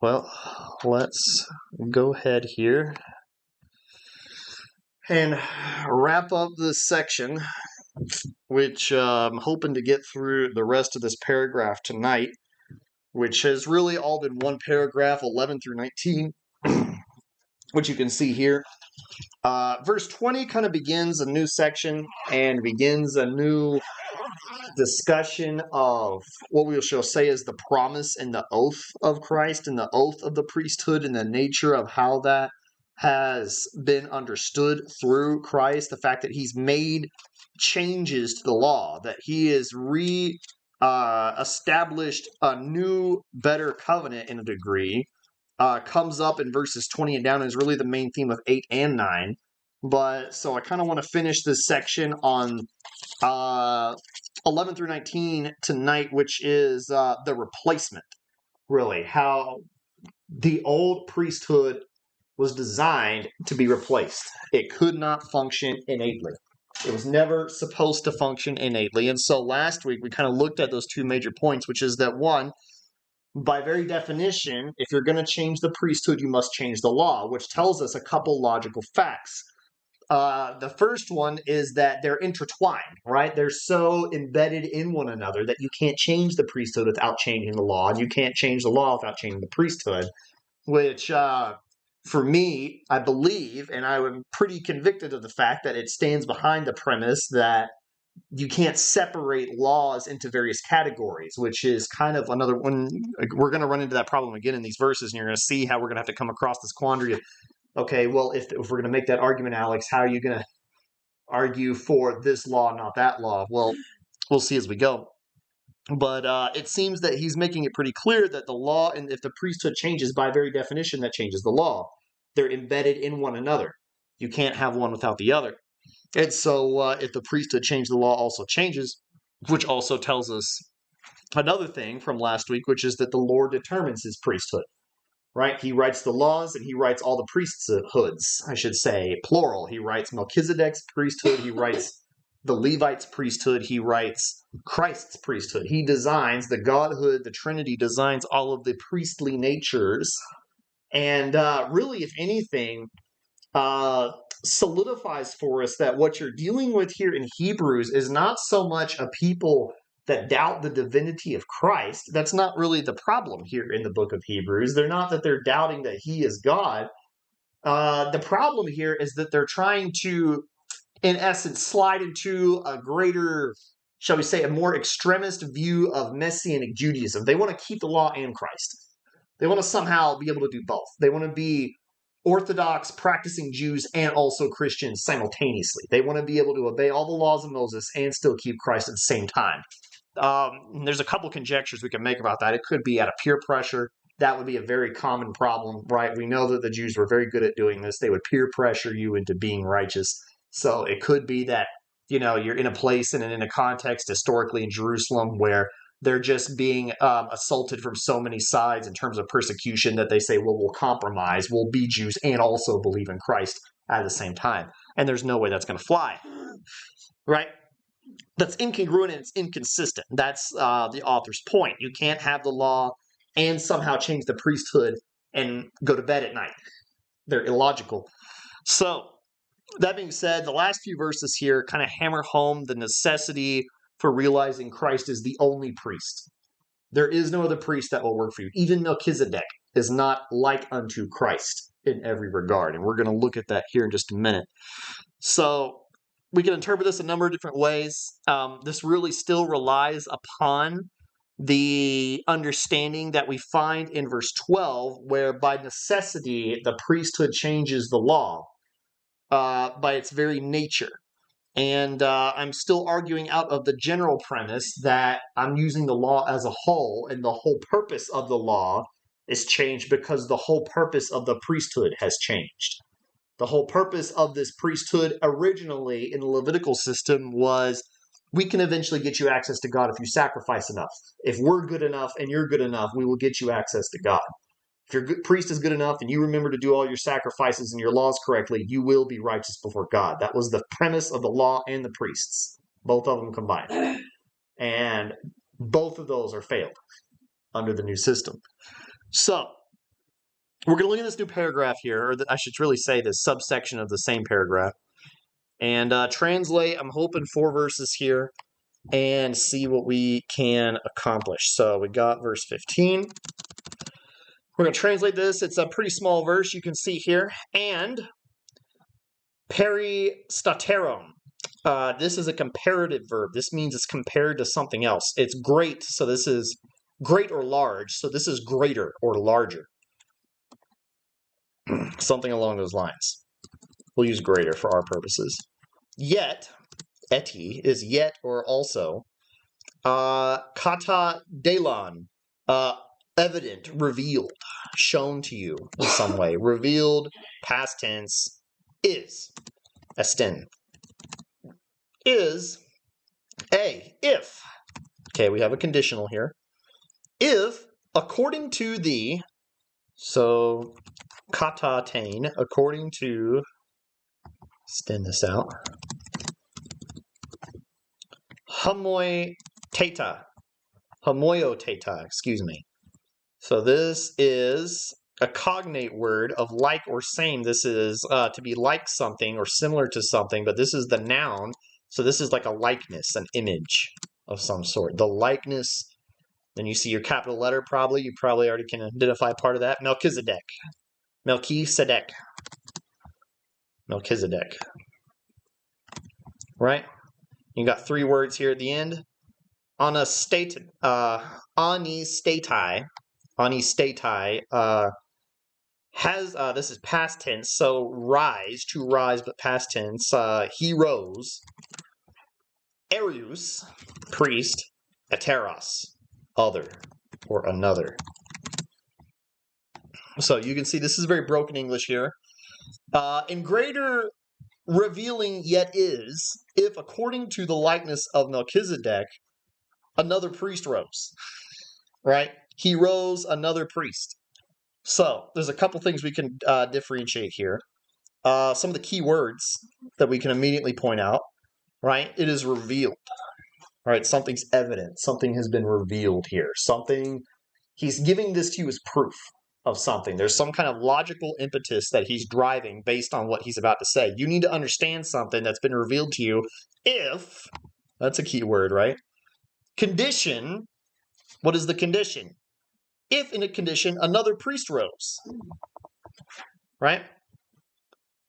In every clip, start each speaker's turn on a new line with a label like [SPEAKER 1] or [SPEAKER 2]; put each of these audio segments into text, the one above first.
[SPEAKER 1] Well, let's go ahead here and wrap up this section, which I'm hoping to get through the rest of this paragraph tonight, which has really all been one paragraph, 11 through 19, which you can see here. Verse 20 kind of begins a new section and begins a new discussion of what we shall say is the promise and the oath of Christ and the oath of the priesthood and the nature of how that has been understood through Christ. The fact that he's made changes to the law, that he has established a new, better covenant in a degree, comes up in verses 20 and down and is really the main theme of 8 and 9. But so I kind of want to finish this section on 11 through 19 tonight, which is the replacement, really, how the old priesthood was designed to be replaced. It could not function innately. It was never supposed to function innately. And so last week we kind of looked at those two major points, which is that one, by very definition, if you're going to change the priesthood, you must change the law, which tells us a couple logical facts. The first one is that they're intertwined, right? They're so embedded in one another that you can't change the priesthood without changing the law, and you can't change the law without changing the priesthood, which for me, I believe, and I'm pretty convicted of the fact that it stands behind the premise that you can't separate laws into various categories, which is kind of another one. We're going to run into that problem again in these verses, and you're going to see how we're going to have to come across this quandary of, okay, well, if we're going to make that argument, Alex, how are you going to argue for this law, not that law? Well, we'll see as we go. But it seems that he's making it pretty clear that the law, and if the priesthood changes, by very definition, that changes the law. They're embedded in one another. You can't have one without the other. And so if the priesthood changes, the law also changes, which also tells us another thing from last week, which is that the Lord determines his priesthood, right? He writes the laws and he writes all the priesthoods, I should say, plural. He writes Melchizedek's priesthood. He writes the Levites' priesthood. He writes Christ's priesthood. He designs the Godhood, the Trinity designs all of the priestly natures. And really, if anything, solidifies for us that what you're dealing with here in Hebrews is not so much a people that doubt the divinity of Christ. That's not really the problem here in the book of Hebrews. They're not that they're doubting that he is God. The problem here is that they're trying to, in essence, slide into a greater, shall we say, a more extremist view of Messianic Judaism. They want to keep the law and Christ. They want to somehow be able to do both. They want to be Orthodox practicing Jews and also Christians simultaneously. They want to be able to obey all the laws of Moses and still keep Christ at the same time. There's a couple conjectures we can make about that. It could be out of peer pressure. That would be a very common problem, right? We know that the Jews were very good at doing this. They would peer pressure you into being righteous. So it could be that, you're in a place and in a context historically in Jerusalem where they're just being assaulted from so many sides in terms of persecution that they say, well, we'll compromise, we'll be Jews and also believe in Christ at the same time. And there's no way that's going to fly, right? That's incongruent and it's inconsistent. That's the author's point. You can't have the law and somehow change the priesthood and go to bed at night. They're illogical. So, that being said, the last few verses here kind of hammer home the necessity for realizing Christ is the only priest. There is no other priest that will work for you. Even Melchizedek is not like unto Christ in every regard. And we're going to look at that here in just a minute. So we can interpret this a number of different ways. This really still relies upon the understanding that we find in verse 12, where by necessity the priesthood changes the law by its very nature. And I'm still arguing out of the general premise that I'm using the law as a whole, and the whole purpose of the law is changed because the whole purpose of the priesthood has changed. The whole purpose of this priesthood originally in the Levitical system was we can eventually get you access to God if you sacrifice enough. If we're good enough and you're good enough, we will get you access to God. If your priest is good enough and you remember to do all your sacrifices and your laws correctly, you will be righteous before God. That was the premise of the law and the priests, both of them combined. And both of those are failed under the new system. So, We're going to look at this new paragraph here, or I should really say this subsection of the same paragraph, and translate. I'm hoping 4 verses here and see what we can accomplish. So we got verse 15. We're going to translate this. It's a pretty small verse you can see here. And peristateron. This is a comparative verb. This means it's compared to something else. It's great, so this is great or large. So this is greater or larger. Something along those lines. We'll use greater for our purposes. Yet, eti, is yet or also. Kata delon, evident, revealed, shown to you in some way. Revealed, past tense, is. Esten. Is if. Okay, we have a conditional here. If, according to the, so kata tain, according to, extend this out, homoioteta, excuse me. So this is a cognate word of like or same. This is to be like something or similar to something, but this is the noun. So this is like a likeness, an image of some sort. The likeness, then you see your capital letter probably. You probably already can identify part of that. Melchizedek. Melchizedek. Melchizedek. Right? You got 3 words here at the end. Anistatai. Anistatai has, this is past tense, so rise, to rise, but past tense. He rose. Erius, priest. Ateros, other, or another. So you can see this is very broken English here. In greater revealing yet is, if according to the likeness of Melchizedek, another priest rose. Right? He rose, another priest. So there's a couple things we can differentiate here. Some of the key words that we can immediately point out. Right? It is revealed. Right? Something's evident. Something has been revealed here. Something, he's giving this to you as proof of something. There's some kind of logical impetus that he's driving based on what he's about to say. You need to understand something that's been revealed to you if, that's a key word, right? Condition, what is the condition? If in a condition, another priest rose. Right?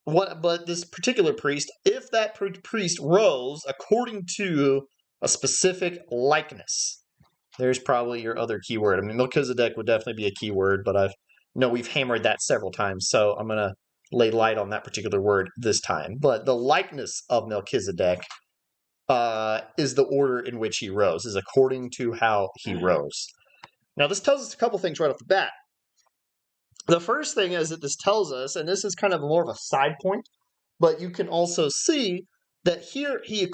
[SPEAKER 1] But this particular priest, if that priest rose according to a specific likeness, there's probably your other keyword. I mean, Melchizedek would definitely be a keyword, but I know we've hammered that several times, so I'm going to lay light on that particular word this time. But the likeness of Melchizedek is the order in which he rose, is according to how he rose. Now, this tells us a couple things right off the bat. The first thing is that this tells us, and this is kind of more of a side point, but you can also see that here he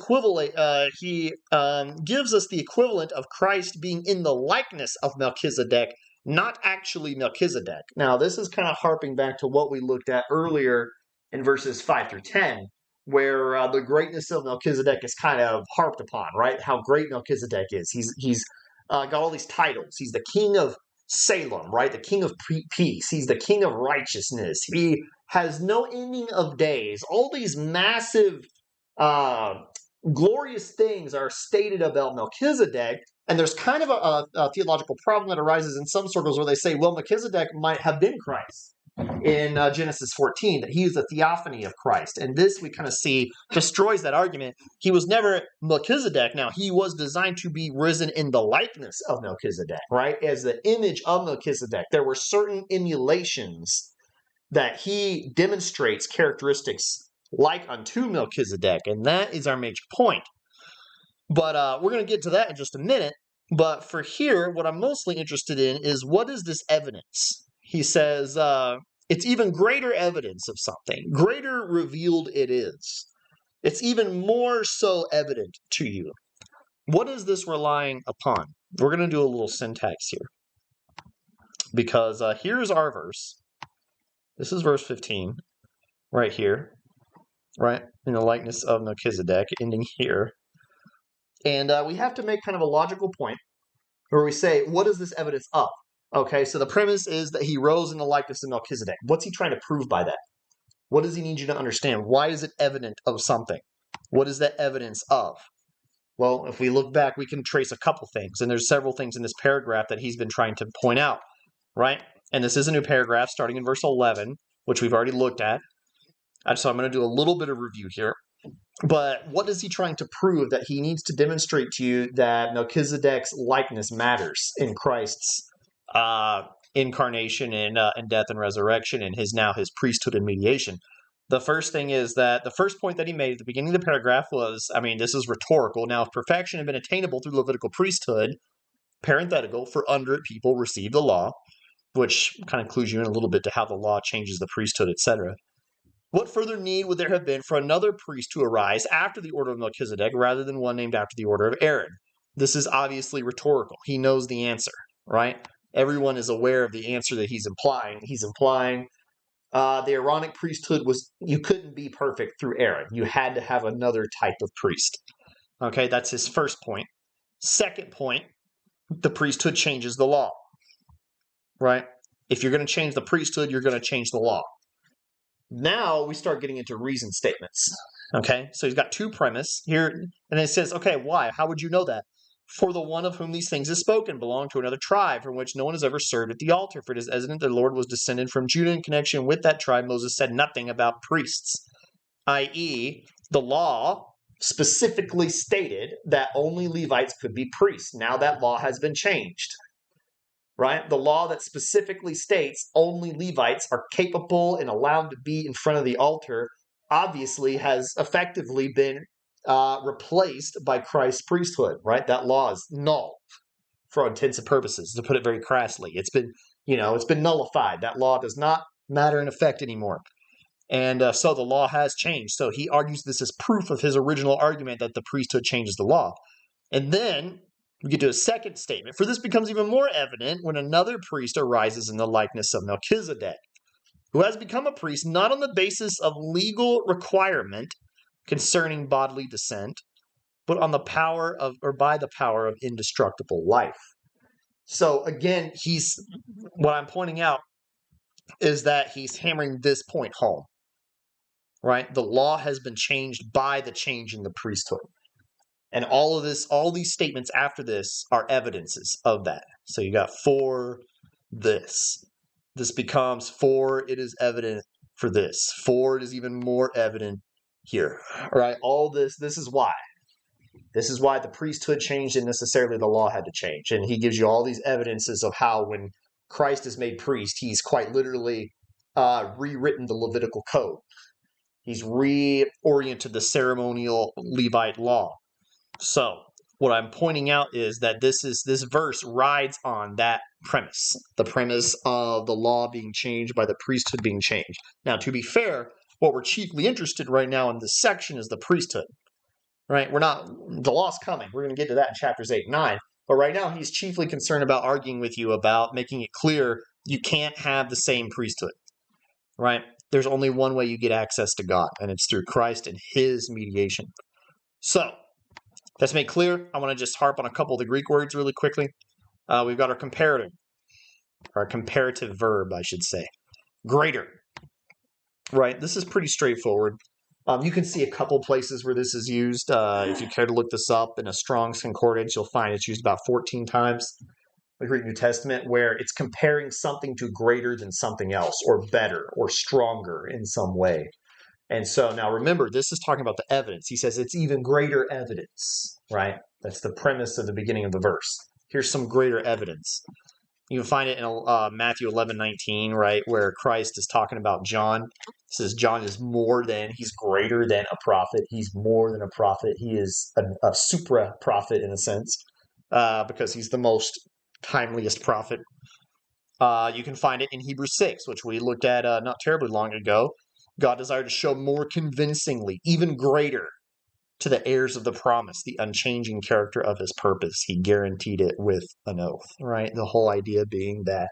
[SPEAKER 1] gives us the equivalent of Christ being in the likeness of Melchizedek, not actually Melchizedek. Now, this is kind of harping back to what we looked at earlier in verses 5 through 10, where the greatness of Melchizedek is kind of harped upon, right? How great Melchizedek is. He's got all these titles. He's the king of Salem, right? The king of peace. He's the king of righteousness. He has no ending of days. All these massive, glorious things are stated about Melchizedek, and there's kind of a theological problem that arises in some circles where they say, well, Melchizedek might have been Christ in Genesis 14, that he is a theophany of Christ. And this, we kind of see, destroys that argument. He was never Melchizedek. Now, he was designed to be risen in the likeness of Melchizedek, right? As the image of Melchizedek. There were certain emulations that he demonstrates characteristics like unto Melchizedek, and that is our major point. But we're going to get to that in just a minute. But for here, what I'm mostly interested in is, what is this evidence? He says, it's even greater evidence of something. Greater revealed it is. It's even more so evident to you. What is this relying upon? We're going to do a little syntax here. Because here's our verse. This is verse 15, right here. Right? In the likeness of Melchizedek, ending here. And we have to make kind of a logical point where we say, what is this evidence of? Okay, so the premise is that he rose in the likeness of Melchizedek. What's he trying to prove by that? What does he need you to understand? Why is it evident of something? What is that evidence of? Well, if we look back, we can trace a couple things, and there's several things in this paragraph that he's been trying to point out, right? And this is a new paragraph starting in verse 11, which we've already looked at. So I'm going to do a little bit of review here. But what is he trying to prove? That he needs to demonstrate to you that Melchizedek's likeness matters in Christ's incarnation and death and resurrection, and his priesthood and mediation. The first thing is that the first point that he made at the beginning of the paragraph was, this is rhetorical. Now, if perfection had been attainable through Levitical priesthood, parenthetical, for under it people received the law, which kind of clues you in a little bit to how the law changes the priesthood, etc. What further need would there have been for another priest to arise after the order of Melchizedek rather than one named after the order of Aaron? This is obviously rhetorical. He knows the answer, right? Everyone is aware of the answer that he's implying. He's implying the Aaronic priesthood you couldn't be perfect through Aaron. You had to have another type of priest. Okay, that's his first point. Second point, the priesthood changes the law, right? If you're going to change the priesthood, you're going to change the law. Now we start getting into reason statements. Okay, so he's got two premise here, and it says, okay, why? How would you know that? For the one of whom these things is spoken belonged to another tribe from which no one has ever served at the altar. For it is evident the Lord was descended from Judah. In connection with that tribe, Moses said nothing about priests, i.e., the law specifically stated that only Levites could be priests. Now that law has been changed, right? The law that specifically states only Levites are capable and allowed to be in front of the altar obviously has effectively been replaced by Christ's priesthood, right? That law is null for all intents and purposes, to put it very crassly. It's been nullified. That law does not matter in effect anymore. And so the law has changed. So he argues this as proof of his original argument that the priesthood changes the law. And then we get to a second statement. For this becomes even more evident when another priest arises in the likeness of Melchizedek, who has become a priest not on the basis of legal requirement concerning bodily descent, but on the power of, or by the power of indestructible life. So again, what I'm pointing out is that he's hammering this point home, right? The law has been changed by the change in the priesthood. And all these statements after this are evidences of that. So you got for this. This becomes for it is evident for this. For it is even more evident here. Right? All this is why. This is why the priesthood changed and necessarily the law had to change. And he gives you all these evidences of how when Christ is made priest, he's quite literally rewritten the Levitical code. He's reoriented the ceremonial Levite law. So what I'm pointing out is that this verse rides on that premise, the premise of the law being changed by the priesthood being changed. Now, to be fair, what we're chiefly interested right now in this section is the priesthood, right? The law's coming. We're going to get to that in chapters 8 and 9. But right now, he's chiefly concerned about arguing with you about making it clear you can't have the same priesthood, right? There's only one way you get access to God, and it's through Christ and his mediation. So, that's made clear. I want to just harp on a couple of the Greek words really quickly. We've got our comparative verb, I should say. Greater. Right? This is pretty straightforward. You can see a couple places where this is used. If you care to look this up in a Strong's Concordance, you'll find it's used about 14 times in the Greek New Testament, where it's comparing something to greater than something else, or better, or stronger in some way. And so now remember, this is talking about the evidence. He says it's even greater evidence, right? That's the premise of the beginning of the verse. Here's some greater evidence. You can find it in Matthew 11:19, right, where Christ is talking about John. He says John is he's greater than a prophet. He's more than a prophet. He is a supra-prophet in a sense, because he's the most timeliest prophet. You can find it in Hebrews 6, which we looked at not terribly long ago. God desired to show more convincingly, even greater, to the heirs of the promise, the unchanging character of his purpose. He guaranteed it with an oath, right? The whole idea being that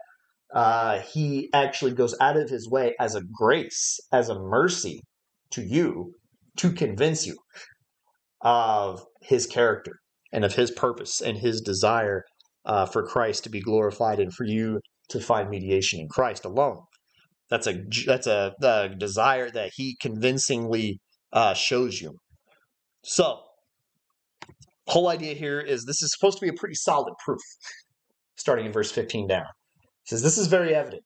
[SPEAKER 1] he actually goes out of his way as a grace, as a mercy to you, to convince you of his character and of his purpose and his desire for Christ to be glorified and for you to find mediation in Christ alone. That's a desire that he convincingly shows you. So, whole idea here is this is supposed to be a pretty solid proof, starting in verse 15 down. It says, this is very evident.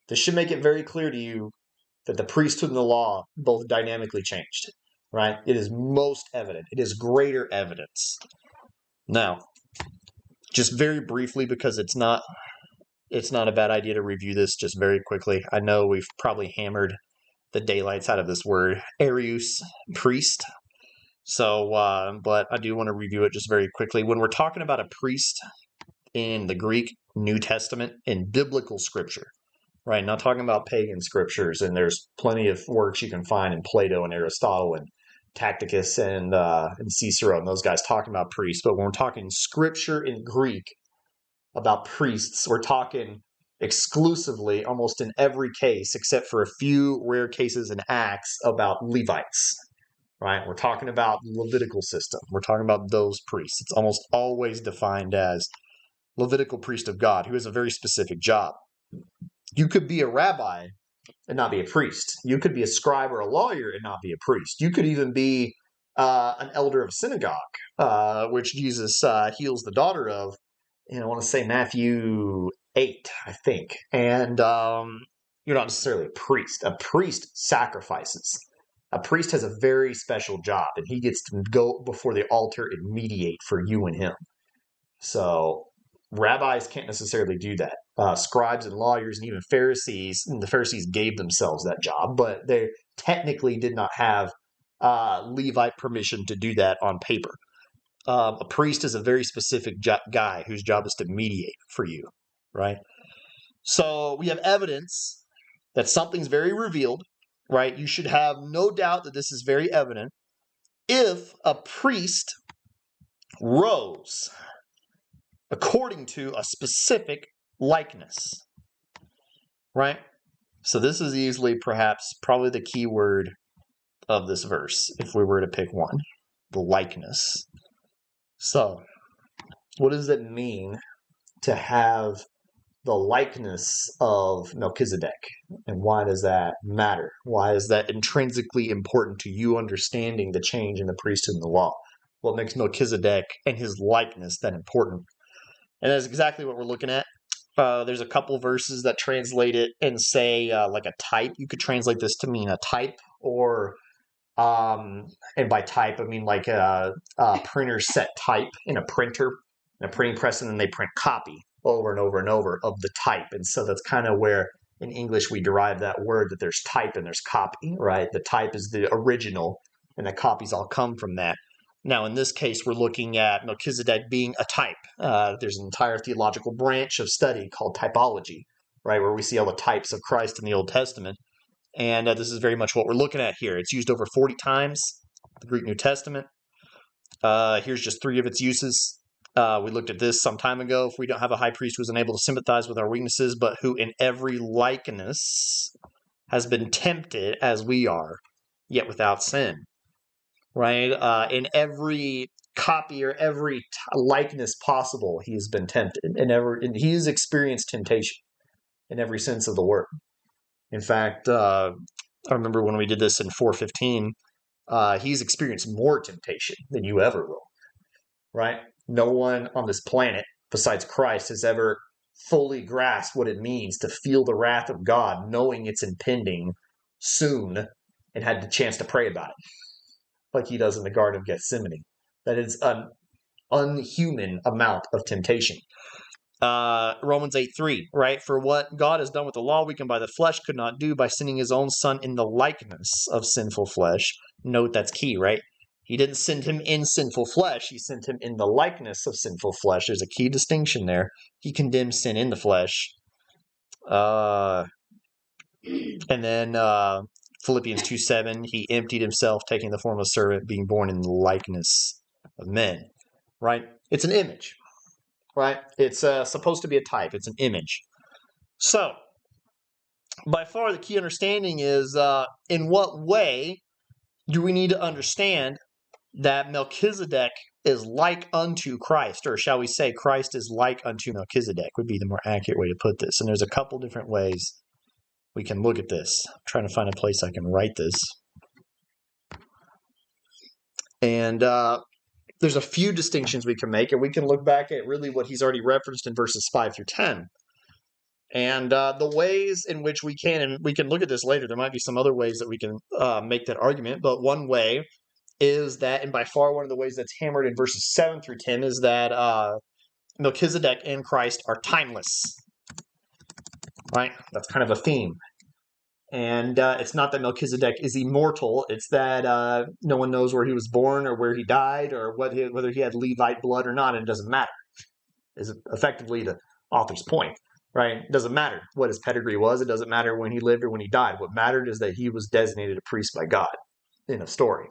[SPEAKER 1] This should make it very clear to you that the priesthood and the law both dynamically changed, right? It is most evident. It is greater evidence. Now, just very briefly, because it's not a bad idea to review this just very quickly. I know we've probably hammered the daylights out of this word, Arius, priest. So, but I do want to review it just very quickly. When we're talking about a priest in the Greek New Testament, in biblical scripture, right? Not talking about pagan scriptures, and there's plenty of works you can find in Plato and Aristotle and Tacitus and Cicero and those guys talking about priests. But when we're talking scripture in Greek about priests, we're talking exclusively, almost in every case, except for a few rare cases in Acts, about Levites, right? We're talking about the Levitical system. We're talking about those priests. It's almost always defined as Levitical priest of God, who has a very specific job. You could be a rabbi and not be a priest. You could be a scribe or a lawyer and not be a priest. You could even be an elder of a synagogue, which Jesus heals the daughter of. And I want to say Matthew 8, I think. And you're not necessarily a priest. A priest sacrifices. A priest has a very special job, and he gets to go before the altar and mediate for you and him. So rabbis can't necessarily do that. Scribes and lawyers and even Pharisees, and the Pharisees gave themselves that job, but they technically did not have Levite permission to do that on paper. A priest is a very specific guy whose job is to mediate for you, right? So we have evidence that something's very revealed, right? You should have no doubt that this is very evident. If a priest rose according to a specific likeness, right? So this is easily probably the key word of this verse, if we were to pick one, the likeness. So what does it mean to have the likeness of Melchizedek? And why does that matter? Why is that intrinsically important to you understanding the change in the priesthood and the law? What makes Melchizedek and his likeness that important? And that's exactly what we're looking at. There's a couple verses that translate it and say like a type. You could translate this to mean a type, or and by type I mean like a printer set type in a printer, in a printing press, and then they print copy over and over and over of the type. And so that's kind of where in English we derive that word, that there's type and there's copy, right? The type is the original, and the copies all come from that. Now, in this case, we're looking at Melchizedek being a type. There's an entire theological branch of study called typology, right, where we see all the types of Christ in the Old Testament. And this is very much what we're looking at here. It's used over 40 times, the Greek New Testament. Here's just 3 of its uses. We looked at this some time ago. If we don't have a high priest who is unable to sympathize with our weaknesses, but who in every likeness has been tempted as we are, yet without sin. Right? In every copy or every likeness possible, he has been tempted, and he has experienced temptation in every sense of the word. In fact, I remember when we did this in 4:15, he's experienced more temptation than you ever will. Right? No one on this planet besides Christ has ever fully grasped what it means to feel the wrath of God, knowing it's impending soon, and had the chance to pray about it, like he does in the Garden of Gethsemane. That is an unhuman amount of temptation. Romans 8:3, right? For what God has done with the law, weakened by the flesh, could not do by sending his own son in the likeness of sinful flesh. Note that's key, right? He didn't send him in sinful flesh. He sent him in the likeness of sinful flesh. There's a key distinction there. He condemned sin in the flesh. And then Philippians 2:7, he emptied himself, taking the form of a servant, being born in the likeness of men, right? It's an image, right? It's supposed to be a type. It's an image. So, by far the key understanding is in what way do we need to understand that Melchizedek is like unto Christ, or shall we say Christ is like unto Melchizedek would be the more accurate way to put this. And there's a couple different ways we can look at this. I'm trying to find a place I can write this. And there's a few distinctions we can make, and we can look back at really what he's already referenced in verses 5 through 10. And the ways in which we can, and we can look at this later, there might be some other ways that we can make that argument, but one way is that, and by far one of the ways that's hammered in verses 7 through 10, is that Melchizedek and Christ are timeless. Right? That's kind of a theme. And it's not that Melchizedek is immortal. It's that no one knows where he was born or where he died or whether he had Levite blood or not, and it doesn't matter. Is effectively the author's point. Right? It doesn't matter what his pedigree was. It doesn't matter when he lived or when he died. What mattered is that he was designated a priest by God in a story.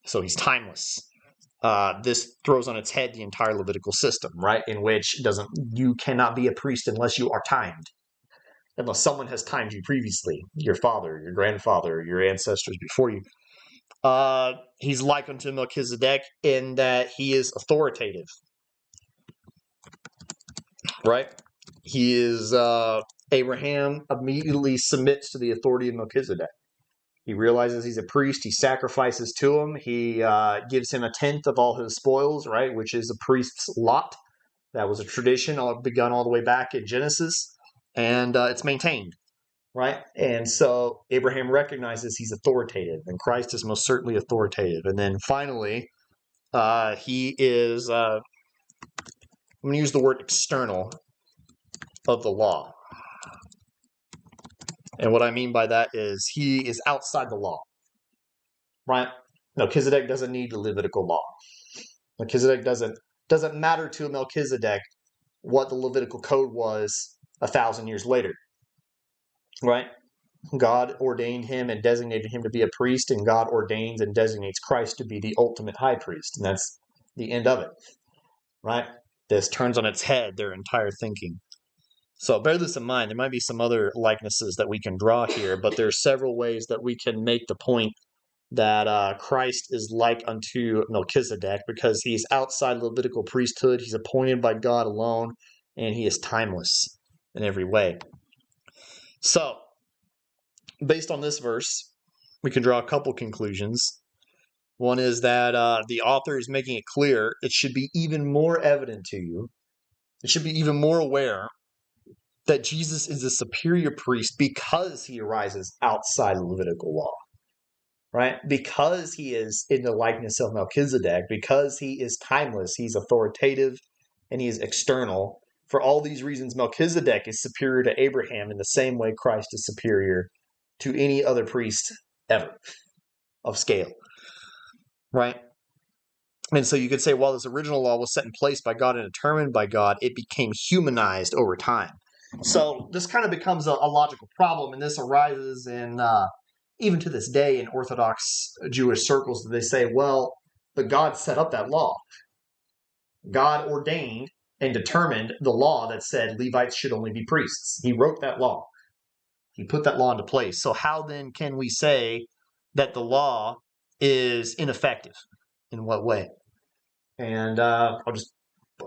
[SPEAKER 1] So he's timeless. This throws on its head the entire Levitical system, right? In which you cannot be a priest unless you are timed. Unless someone has timed you previously, your father, your grandfather, your ancestors before you. He's like unto Melchizedek in that he is authoritative. Right? He is, Abraham immediately submits to the authority of Melchizedek. He realizes he's a priest. He sacrifices to him. He gives him a tenth of all his spoils, right, which is a priest's lot. That was a tradition begun all the way back in Genesis, and it's maintained, right? And so Abraham recognizes he's authoritative, and Christ is most certainly authoritative. And then finally, he is, I'm going to use the word external of the law. And what I mean by that is he is outside the law, right? Melchizedek doesn't need the Levitical law. Melchizedek doesn't matter to Melchizedek what the Levitical code was 1,000 years later, right? God ordained him and designated him to be a priest, and God ordains and designates Christ to be the ultimate high priest, and that's the end of it, right? This turns on its head their entire thinking. So bear this in mind. There might be some other likenesses that we can draw here, but there are several ways that we can make the point that Christ is like unto Melchizedek because he's outside Levitical priesthood, he's appointed by God alone, and he is timeless in every way. So, based on this verse, we can draw a couple conclusions. One is that the author is making it clear it should be even more evident to you, it should be even more aware that Jesus is a superior priest because he arises outside the Levitical law, right? Because he is in the likeness of Melchizedek, because he is timeless, he's authoritative, and he is external. For all these reasons, Melchizedek is superior to Abraham in the same way Christ is superior to any other priest ever of scale, right? And so you could say, while this original law was set in place by God and determined by God, it became humanized over time. So this kind of becomes a logical problem, and this arises in, even to this day in Orthodox Jewish circles, they say, well, but God set up that law. God ordained and determined the law that said Levites should only be priests. He wrote that law. He put that law into place. So how then can we say that the law is ineffective? In what way? And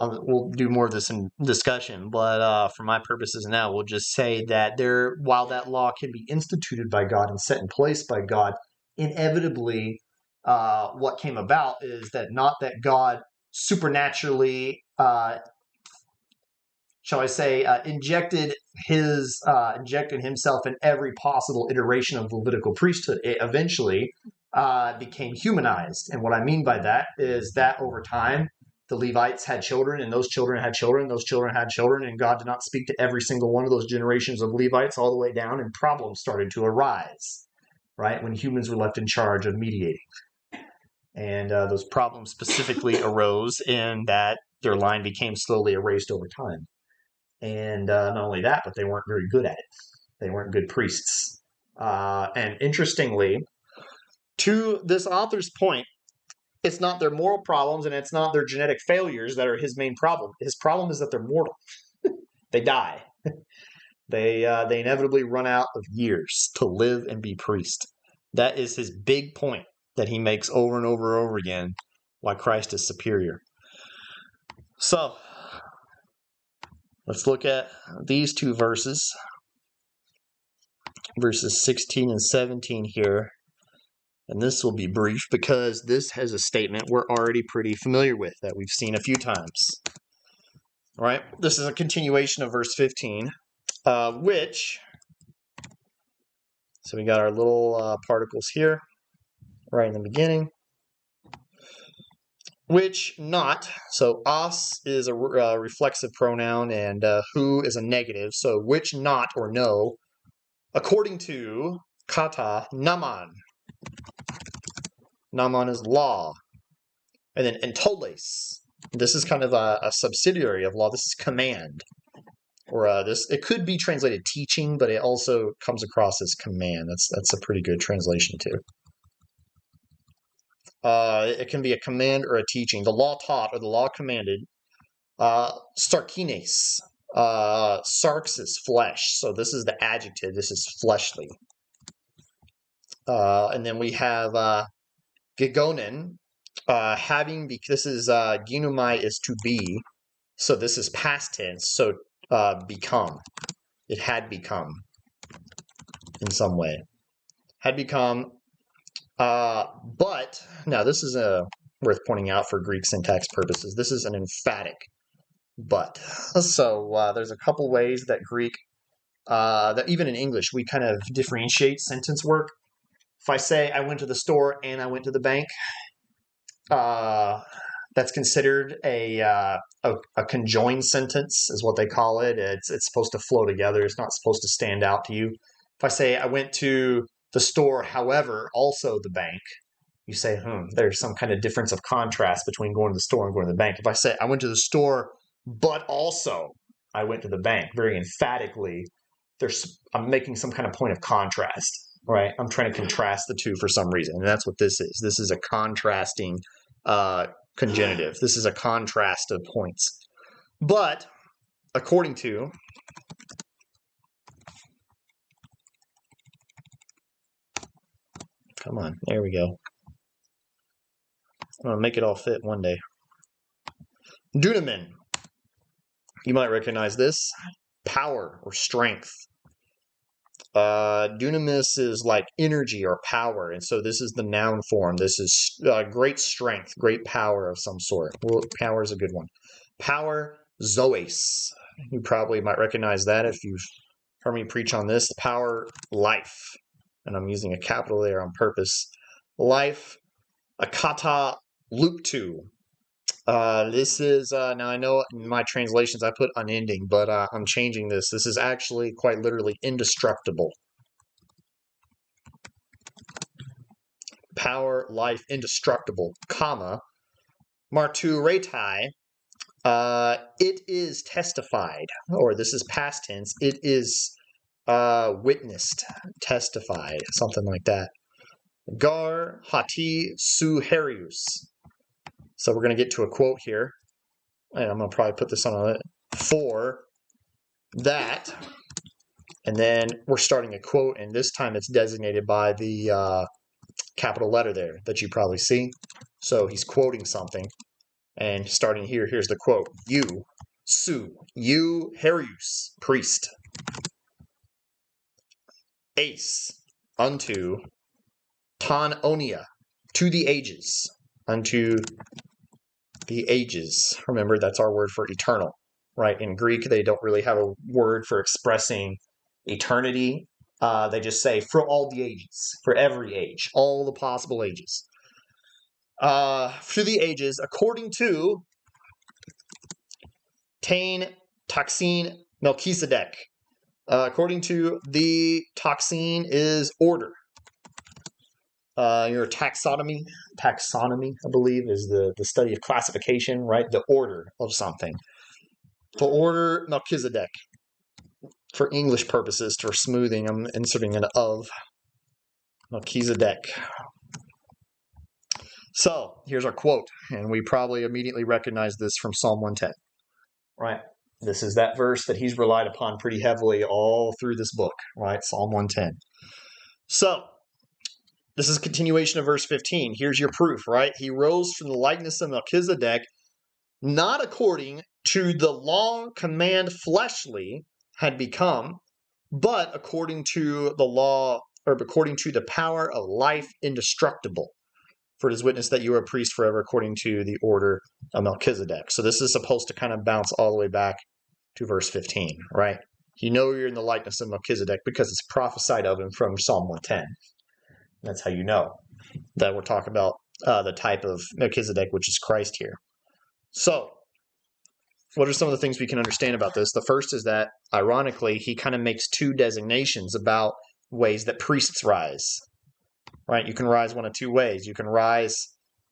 [SPEAKER 1] we'll do more of this in discussion, but for my purposes now, we'll just say that while that law can be instituted by God and set in place by God, inevitably what came about is that not that God supernaturally, shall I say, injected himself in every possible iteration of the Levitical priesthood. It eventually became humanized. And what I mean by that is that over time, the Levites had children, and those children had children, those children had children, and God did not speak to every single one of those generations of Levites all the way down, and problems started to arise, right, when humans were left in charge of mediating. And those problems specifically arose in that their line became slowly erased over time. And not only that, but they weren't very good at it. They weren't good priests. And interestingly, to this author's point, it's not their moral problems and it's not their genetic failures that are his main problem. His problem is that they're mortal. They die. They inevitably run out of years to live and be priest. That is his big point that he makes over and over and over again, why Christ is superior. So let's look at these two verses, verses 16 and 17 here. And this will be brief because this has a statement we're already pretty familiar with that we've seen a few times. All right, this is a continuation of verse 15, which, so we got our little particles here right in the beginning. Which not, so os is a reflexive pronoun and who is a negative, so which not or no, according to kata naman. Naman is law. And then entoles, this is kind of a subsidiary of law, this is command. Or this, it could be translated teaching, but it also comes across as command. That's a pretty good translation too. It can be a command or a teaching. The law taught or the law commanded. Sarkines. Sarx is flesh. So this is the adjective. This is fleshly. And then we have gegonen. Having, this is ginumai is to be. So this is past tense. So become. It had become in some way. Had become. But now this is worth pointing out for Greek syntax purposes. This is an emphatic but. So there's a couple ways that Greek, that even in English, we kind of differentiate sentence work. If I say I went to the store and I went to the bank, that's considered a conjoined sentence, is what they call it. It's supposed to flow together. It's not supposed to stand out to you. If I say I went to the store, however, also the bank, you say, there's some kind of difference of contrast between going to the store and going to the bank. If I say I went to the store, but also I went to the bank, very emphatically, I'm making some kind of point of contrast, right? I'm trying to contrast the two for some reason, and that's what this is. This is a contrasting congenitive. This is a contrast of points. But according to come on, there we go. I'm going to make it all fit one day. Dunamin. You might recognize this. Power or strength. Dunamis is like energy or power, and so this is the noun form. This is great strength, great power of some sort. Well, power is a good one. Power, zoes. You probably might recognize that if you've heard me preach on this. Power, life. And I'm using a capital there on purpose. Life, akata luptu. This is, now I know in my translations I put unending, but I'm changing this. This is actually quite literally indestructible. Power, life, indestructible, comma, marturetai, it is testified, or this is past tense, it is witnessed, testified, something like that. Gar hati suherius. So we're going to get to a quote here, and I'm going to probably put this on it, for that, and then we're starting a quote, and this time it's designated by the capital letter there that you probably see. So he's quoting something, and starting here, here's the quote. You, su, you, herius, priest. Ace, unto, ton onia, to the ages, unto the ages. Remember, that's our word for eternal, right? In Greek, they don't really have a word for expressing eternity. They just say for all the ages, for every age, all the possible ages. For the ages, according to Tain Toxine Melchizedek. According to the toxine is order. Your taxonomy, I believe, is the study of classification, right? The order of something. For order Melchizedek. For English purposes, for smoothing, I'm inserting an of. Melchizedek. So, here's our quote, and we probably immediately recognize this from Psalm 110. Right? This is that verse that he's relied upon pretty heavily all through this book, right? Psalm 110. So, this is a continuation of verse 15. Here's your proof, right? He rose from the likeness of Melchizedek not according to the law command fleshly had become, but according to the law, or according to the power of life indestructible. For it is witness that you are a priest forever according to the order of Melchizedek. So this is supposed to kind of bounce all the way back to verse 15, right? You know you're in the likeness of Melchizedek because it's prophesied of him from Psalm 110. That's how you know that we're talking about the type of Melchizedek, which is Christ here. So, what are some of the things we can understand about this? The first is that, ironically, he kind of makes two designations about ways that priests rise. Right? You can rise one of two ways. You can rise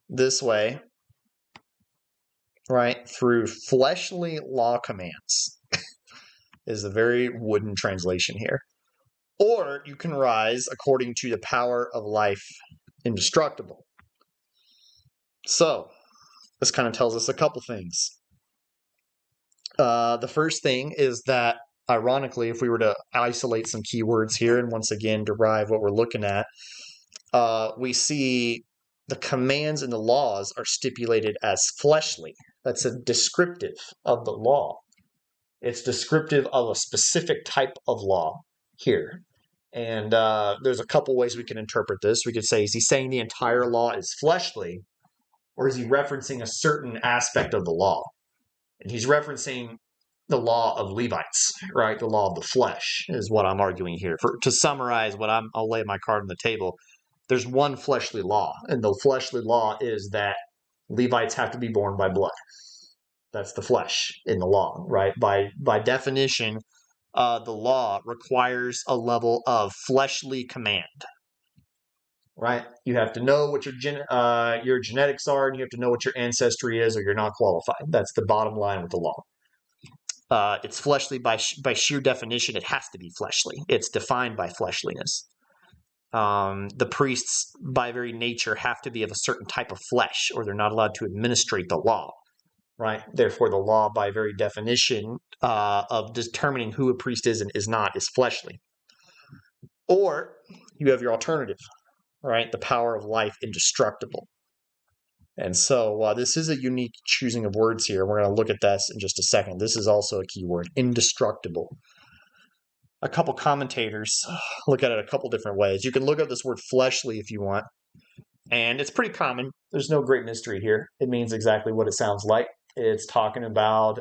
[SPEAKER 1] this way, right, through fleshly law commands, is a very wooden translation here. Or you can rise according to the power of life indestructible. So, this kind of tells us a couple things. The first thing is that, ironically, if we were to isolate some keywords here and once again derive what we're looking at, we see the commands and the laws are stipulated as fleshly. That's a descriptive of the law. It's descriptive of a specific type of law here. And there's a couple ways we can interpret this. We could say, is he saying the entire law is fleshly, or is he referencing a certain aspect of the law? And he's referencing the law of Levites, right? The law of the flesh is what I'm arguing here. To summarize what I'll lay my card on the table. There's one fleshly law, and the fleshly law is that Levites have to be born by blood. That's the flesh in the law, right? By definition, the law requires a level of fleshly command, right? You have to know what your genetics are, and you have to know what your ancestry is, or you're not qualified. That's the bottom line with the law. It's fleshly by sheer definition. It has to be fleshly. It's defined by fleshliness. The priests, by very nature, have to be of a certain type of flesh, or they're not allowed to administrate the law, right? Therefore, the law, by very definition, of determining who a priest is and is not, is fleshly. Or you have your alternative, right? The power of life indestructible. And so this is a unique choosing of words here. We're going to look at this in just a second. This is also a key word, indestructible. A couple commentators look at it a couple different ways. You can look up this word fleshly if you want, and it's pretty common. There's no great mystery here. It means exactly what it sounds like. It's talking about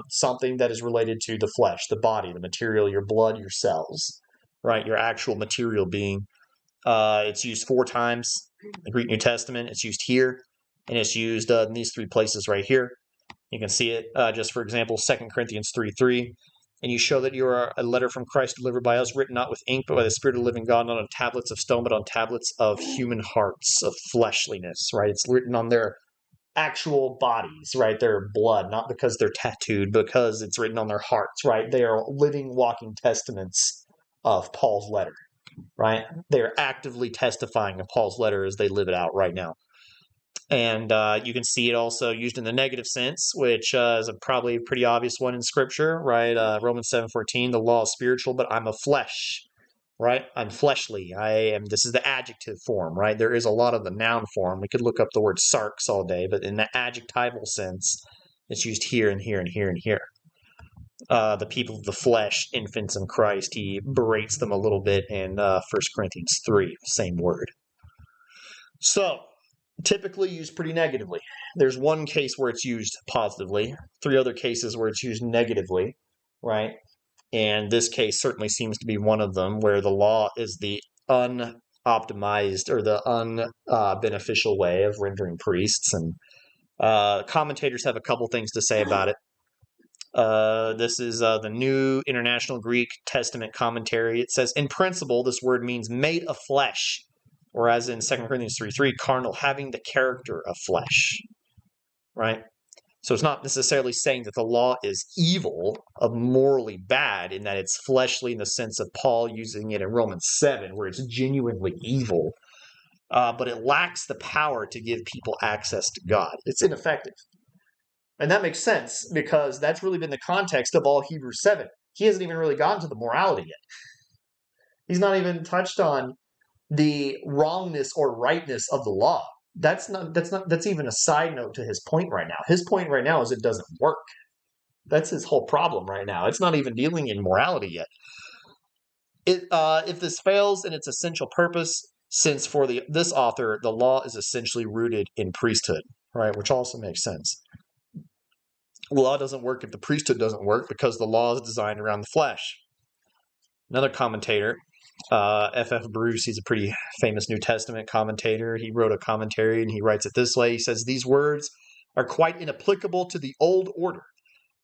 [SPEAKER 1] something that is related to the flesh, the body, the material, your blood, your cells, right? Your actual material being. It's used 4 times in the Greek New Testament. It's used here, and it's used in these 3 places right here. You can see it, just for example, 2 Corinthians 3:3. And you show that you are a letter from Christ delivered by us, written not with ink, but by the Spirit of the living God, not on tablets of stone, but on tablets of human hearts, of fleshliness, right? It's written on their actual bodies, right? Their blood, not because they're tattooed, because it's written on their hearts, right? They are living, walking testaments of Paul's letter, right? They are actively testifying of Paul's letter as they live it out right now. And you can see it also used in the negative sense, which is probably a pretty obvious one in Scripture, right? Romans 7:14, the law is spiritual, but I'm of flesh, right? I'm fleshly. This is the adjective form, right? There is a lot of the noun form. We could look up the word sarx all day, but in the adjectival sense, it's used here and here and here and here. The people of the flesh, infants in Christ, he berates them a little bit in 1 Corinthians 3, same word. So, typically used pretty negatively. There's one case where it's used positively, 3 other cases where it's used negatively, right? And this case certainly seems to be one of them, where the law is the unoptimized or the unbeneficial way of rendering priests. And commentators have a couple things to say about it. This is the New International Greek Testament Commentary. It says, in principle, this word means made of flesh, whereas in 2 Corinthians 3:3, carnal, having the character of flesh, right? So it's not necessarily saying that the law is evil, of morally bad, in that it's fleshly in the sense of Paul using it in Romans 7, where it's genuinely evil, but it lacks the power to give people access to God. It's ineffective. And that makes sense, because that's really been the context of all Hebrews 7. He hasn't even really gotten to the morality yet. He's not even touched on the wrongness or rightness of the law. That's even a side note to his point right now. His point right now is it doesn't work. That's his whole problem right now. It's not even dealing in morality yet. If this fails in its essential purpose, since for this author, the law is essentially rooted in priesthood, right? Which also makes sense. The law doesn't work if the priesthood doesn't work because the law is designed around the flesh. Another commentator, F.F. Bruce, he's a pretty famous New Testament commentator. He wrote a commentary and he writes it this way. He says, "These words are quite inapplicable to the old order.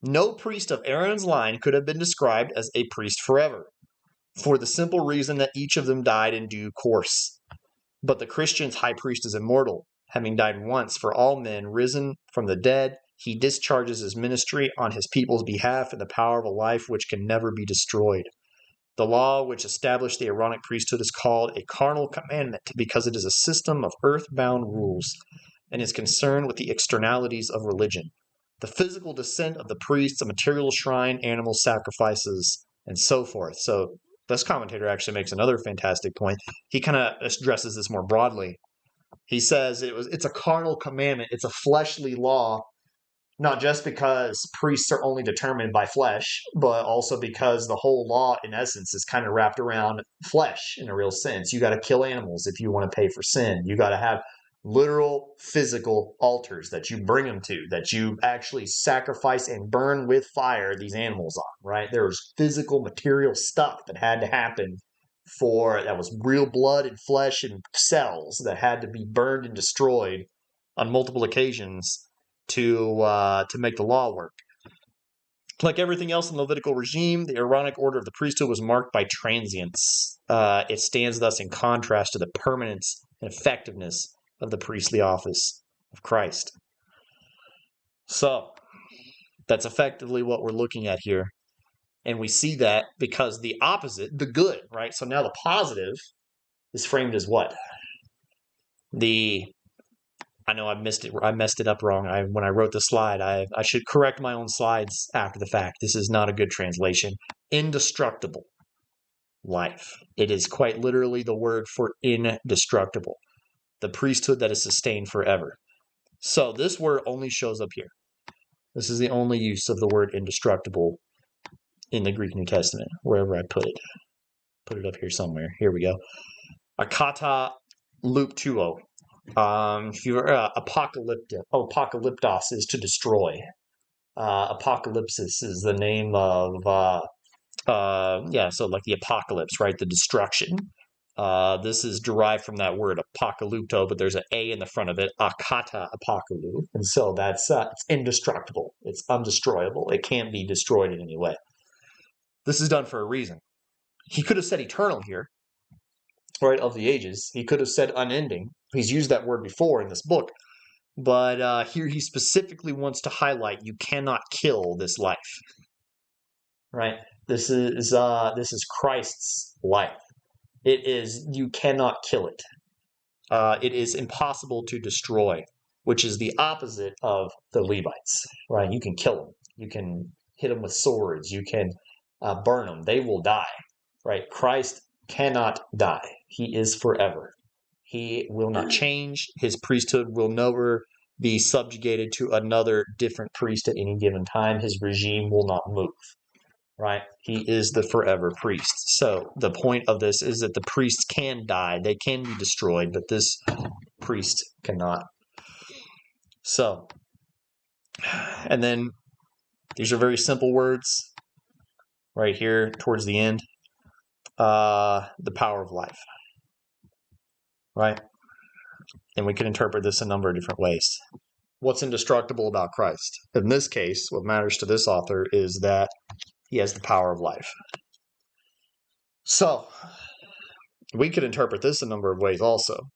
[SPEAKER 1] No priest of Aaron's line could have been described as a priest forever, for the simple reason that each of them died in due course. But the Christian's high priest is immortal. Having died once for all men, risen from the dead, he discharges his ministry on his people's behalf in the power of a life which can never be destroyed. The law which established the Aaronic priesthood is called a carnal commandment because it is a system of earth-bound rules and is concerned with the externalities of religion. The physical descent of the priests, a material shrine, animal sacrifices, and so forth." So this commentator actually makes another fantastic point. He kind of addresses this more broadly. He says it's a carnal commandment. It's a fleshly law, not just because priests are only determined by flesh, but also because the whole law, in essence, is kind of wrapped around flesh in a real sense. You got to kill animals if you want to pay for sin. You got to have literal physical altars that you bring them to, that you actually sacrifice and burn with fire these animals on, right? There was physical material stuff that had to happen that was real blood and flesh and cells that had to be burned and destroyed on multiple occasions to make the law work. Like everything else in the Levitical regime, the Aaronic order of the priesthood was marked by transience. It stands thus in contrast to the permanence and effectiveness of the priestly office of Christ. So that's effectively what we're looking at here. And we see that because the opposite, the good, right? So now the positive is framed as what? I know I missed it up wrong. When I wrote the slide, I should correct my own slides after the fact. This is not a good translation. Indestructible life. It is quite literally the word for indestructible. The priesthood that is sustained forever. So this word only shows up here. This is the only use of the word indestructible in the Greek New Testament, wherever I put it. Put it up here somewhere. Here we go. Akata luptuo. Apocalyptos is to destroy. Apocalypsis is the name of so like the apocalypse, right? The destruction. This is derived from that word apocalypto, but there's an A in the front of it, akata apocalypto, and so that's it's indestructible. It's undestroyable. It can't be destroyed in any way. This is done for a reason. He could have said eternal here, right, of the ages. He could have said unending. He's used that word before in this book. But here he specifically wants to highlight you cannot kill this life. Right? This is Christ's life. You cannot kill it. It is impossible to destroy, which is the opposite of the Levites. Right? You can kill them. You can hit them with swords. You can burn them. They will die. Right? Christ cannot die. He is forever. He will not change. His priesthood will never be subjugated to another different priest at any given time. His regime will not move, right? He is the forever priest. So the point of this is that the priests can die. They can be destroyed, but this priest cannot. So, and then these are very simple words right here towards the end. The power of life. Right? And we can interpret this a number of different ways. What's indestructible about Christ? In this case, what matters to this author is that he has the power of life. So, we could interpret this a number of ways also.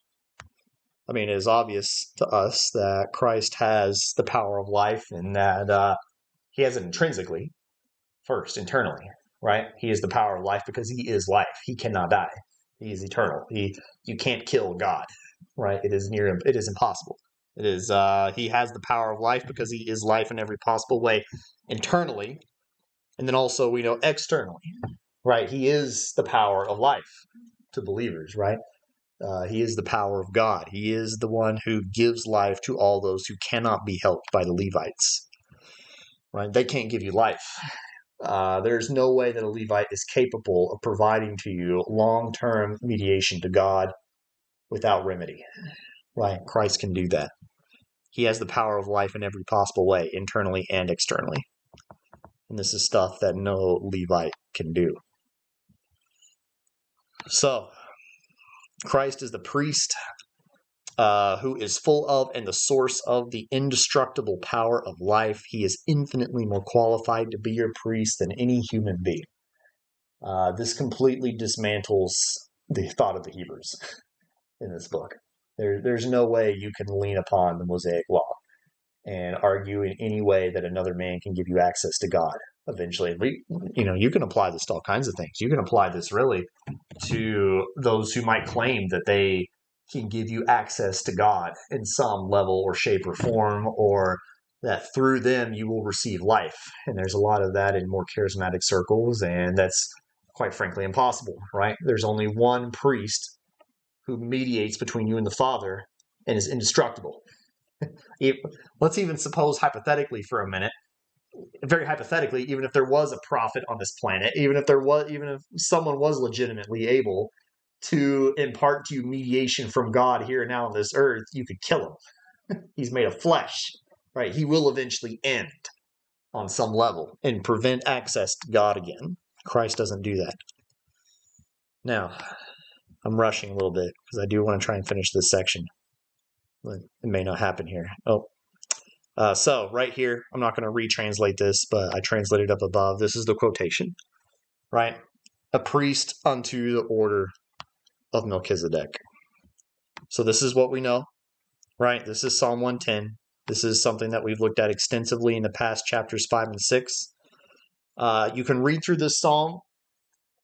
[SPEAKER 1] I mean, it is obvious to us that Christ has the power of life and that he has it intrinsically, first, internally, right? He is the power of life because he is life. He cannot die. He is eternal. You can't kill God, right? It is impossible. It is he has the power of life because he is life in every possible way internally, and then also we know externally, right? He is the power of life to believers, right? He is the power of God. He is the one who gives life to all those who cannot be helped by the Levites. Right? They can't give you life. There's no way that a Levite is capable of providing to you long-term mediation to God without remedy. Right? Christ can do that. He has the power of life in every possible way, internally and externally. And this is stuff that no Levite can do. So, Christ is the priest who is full of and the source of the indestructible power of life. He is infinitely more qualified to be your priest than any human being. This completely dismantles the thought of the Hebrews in this book. There's no way you can lean upon the Mosaic law and argue in any way that another man can give you access to God. Eventually, you can apply this to all kinds of things. You can apply this really to those who might claim that they can give you access to God in some level or shape or form, or that through them you will receive life. And there's a lot of that in more charismatic circles, and that's quite frankly impossible, right? There's only one priest who mediates between you and the Father and is indestructible. Let's even suppose hypothetically for a minute, very hypothetically, even if there was a prophet on this planet, even if someone was legitimately able to impart to you mediation from God here and now on this earth, you could kill him. He's made of flesh, right? He will eventually end on some level and prevent access to God again. Christ doesn't do that. Now, I'm rushing a little bit because I do want to try and finish this section. But it may not happen here. So right here, I'm not going to retranslate this, but I translated up above. This is the quotation, right? A priest unto the order of Melchizedek. So this is what we know, right? This is Psalm 110. This is something that we've looked at extensively in the past chapters 5 and 6. You can read through this psalm.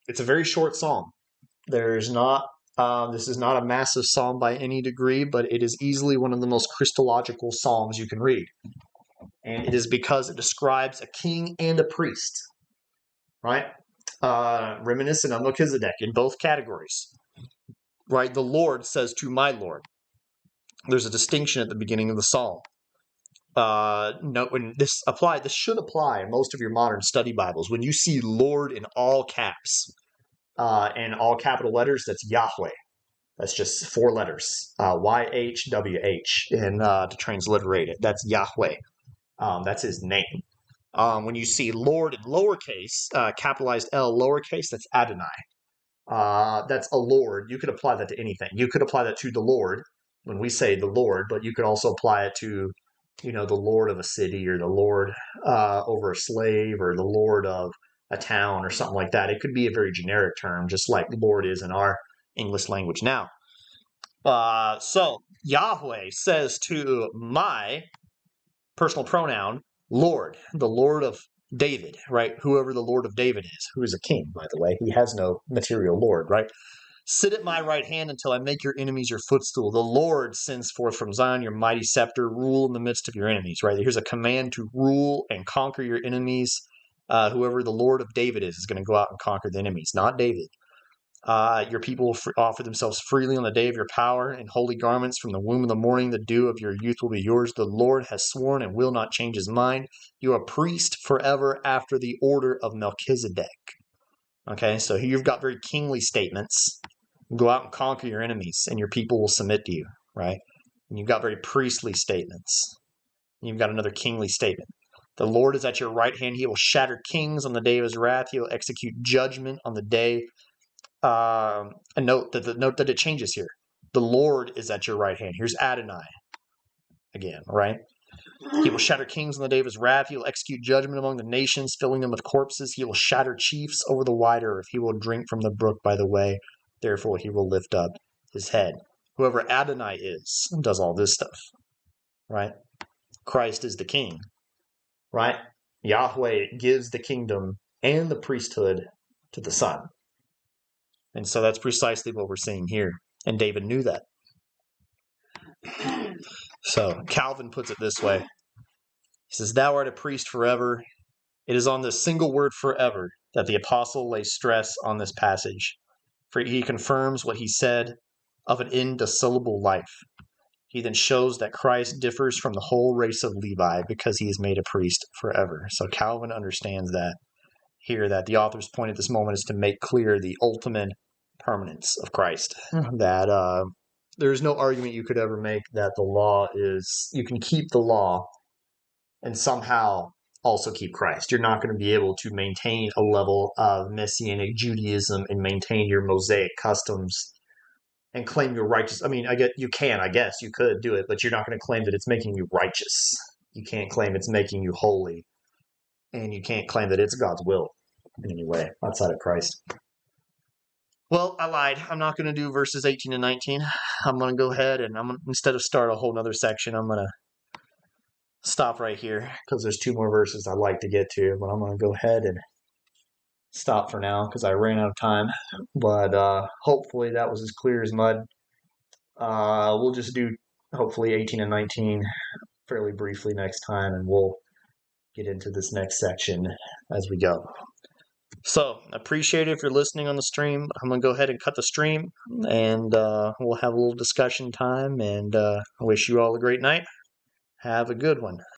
[SPEAKER 1] It's a very short psalm. This is not a massive psalm by any degree, but it is easily one of the most Christological psalms you can read. And it is because it describes a king and a priest, right? Reminiscent of Melchizedek in both categories, right? The Lord says to my Lord. There's a distinction at the beginning of the psalm. When this should apply in most of your modern study Bibles. When you see Lord in all caps, and all capital letters, that's Yahweh. That's just 4 letters, YHWH, and to transliterate it, that's Yahweh. That's his name. When you see Lord in lowercase, capitalized L lowercase, that's Adonai. That's a Lord. You could apply that to anything. You could apply that to the Lord when we say the Lord, but you could also apply it to, the Lord of a city, or the Lord over a slave, or the Lord of a town, or something like that. It could be a very generic term, just like Lord is in our English language now. So Yahweh says to my personal pronoun, Lord, the Lord of David, right? Whoever the Lord of David is, who is a king, by the way. He has no material Lord, right? Sit at my right hand until I make your enemies your footstool. The Lord sends forth from Zion your mighty scepter. Rule in the midst of your enemies, right? Here's a command to rule and conquer your enemies. Whoever the Lord of David is going to go out and conquer the enemies, not David. Your people will offer themselves freely on the day of your power in holy garments. From the womb of the morning, the dew of your youth will be yours. The Lord has sworn and will not change his mind. You are a priest forever after the order of Melchizedek. Okay, so here you've got very kingly statements. Go out and conquer your enemies, and your people will submit to you, right? And you've got very priestly statements. And you've got another kingly statement. The Lord is at your right hand. He will shatter kings on the day of his wrath. He will execute judgment on the day. And note that it changes here. The Lord is at your right hand. Here's Adonai again, right? He will shatter kings on the day of his wrath. He will execute judgment among the nations, filling them with corpses. He will shatter chiefs over the wide earth. He will drink from the brook by the way. Therefore, he will lift up his head. Whoever Adonai is does all this stuff, right? Christ is the king, right? Yahweh gives the kingdom and the priesthood to the Son. And so that's precisely what we're seeing here. And David knew that. So Calvin puts it this way. He says, thou art a priest forever. It is on this single word forever that the apostle lays stress on this passage. For he confirms what he said of an indissoluble life. He then shows that Christ differs from the whole race of Levi because he is made a priest forever. So Calvin understands that here, that the author's point at this moment is to make clear the ultimate permanence of Christ. That there's no argument you could ever make that the law is, you can keep the law and somehow also keep Christ. You're not going to be able to maintain a level of Messianic Judaism and maintain your Mosaic customs and claim you're righteous. I mean, you could do it, but you're not going to claim that it's making you righteous. You can't claim it's making you holy, and you can't claim that it's God's will in any way outside of Christ. Well, I lied. I'm not going to do verses 18 and 19. I'm going to go ahead and instead of start a whole nother section, I'm going to stop right here because there's 2 more verses I'd like to get to, but I'm going to go ahead and stop for now because I ran out of time. But hopefully that was as clear as mud. We'll just do hopefully 18 and 19 fairly briefly next time, and we'll get into this next section as we go. So, I appreciate it if you're listening on the stream. I'm going to go ahead and cut the stream, and we'll have a little discussion time, and I wish you all a great night. Have a good one.